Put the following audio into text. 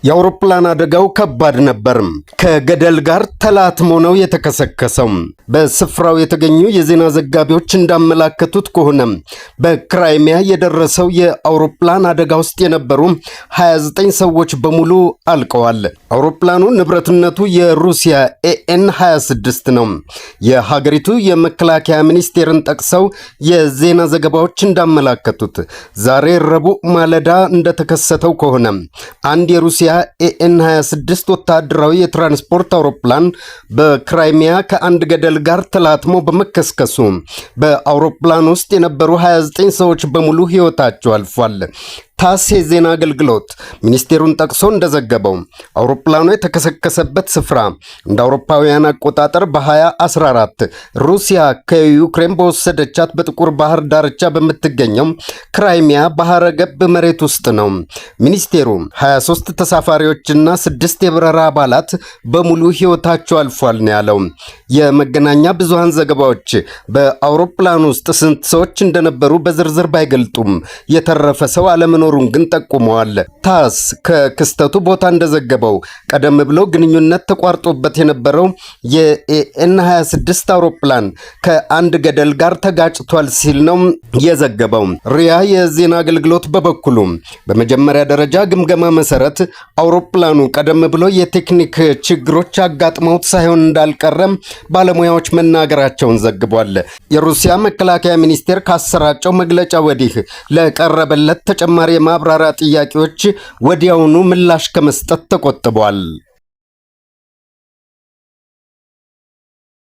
የአውሮፕላን አደጋው ከባድ ነበር። ከገደል ጋር ተላትሞ ነው የተከሰከሰው። በስፍራው የተገኙ የዜና ዘጋቢዎች እንዳመላከቱት ከሆነ በክራይሚያ የደረሰው የአውሮፕላን አደጋ ውስጥ የነበሩ 29 ሰዎች በሙሉ አልቀዋል። አውሮፕላኑ ንብረትነቱ የሩሲያ ኤኤን 26 ነው። የሀገሪቱ የመከላከያ ሚኒስቴርን ጠቅሰው የዜና ዘገባዎች እንዳመላከቱት ዛሬ ረቡዕ ማለዳ እንደተከሰተው ከሆነ አንድ የሩሲያ ኤኤን 26 ወታደራዊ የትራንስፖርት አውሮፕላን በክራይሚያ ከአንድ ገደል ጋር ተላትሞ በመከስከሱ በአውሮፕላን ውስጥ የነበሩ 29 ሰዎች በሙሉ ሕይወታቸው አልፏል። ታስ የዜና አገልግሎት ሚኒስቴሩን ጠቅሶ እንደዘገበው አውሮፕላኑ የተከሰከሰበት ስፍራ እንደ አውሮፓውያን አቆጣጠር በ2014 ሩሲያ ከዩክሬን በወሰደቻት በጥቁር ባህር ዳርቻ በምትገኘው ክራይሚያ ባህረ ገብ መሬት ውስጥ ነው። ሚኒስቴሩ 23 ተሳፋሪዎችና 6 የበረራ አባላት በሙሉ ሕይወታቸው አልፏል ነው ያለው። የመገናኛ ብዙሃን ዘገባዎች በአውሮፕላኑ ውስጥ ስንት ሰዎች እንደነበሩ በዝርዝር ባይገልጡም የተረፈ ሰው አለመኖሩን ግን ጠቁመዋል። ታስ ከክስተቱ ቦታ እንደዘገበው ቀደም ብሎ ግንኙነት ተቋርጦበት የነበረው የኤኤን 26 አውሮፕላን ከአንድ ገደል ጋር ተጋጭቷል ሲል ነው የዘገበው። ሪያ የዜና አገልግሎት በበኩሉ በመጀመሪያ ደረጃ ግምገማ መሰረት አውሮፕላኑ ቀደም ብሎ የቴክኒክ ችግሮች አጋጥመውት ሳይሆን እንዳልቀረም ባለሙያዎች መናገራቸውን ዘግቧል። የሩሲያ መከላከያ ሚኒስቴር ካሰራጨው መግለጫ ወዲህ ለቀረበለት ተጨማሪ የማብራሪያ ጥያቄዎች ወዲያውኑ ምላሽ ከመስጠት ተቆጥቧል።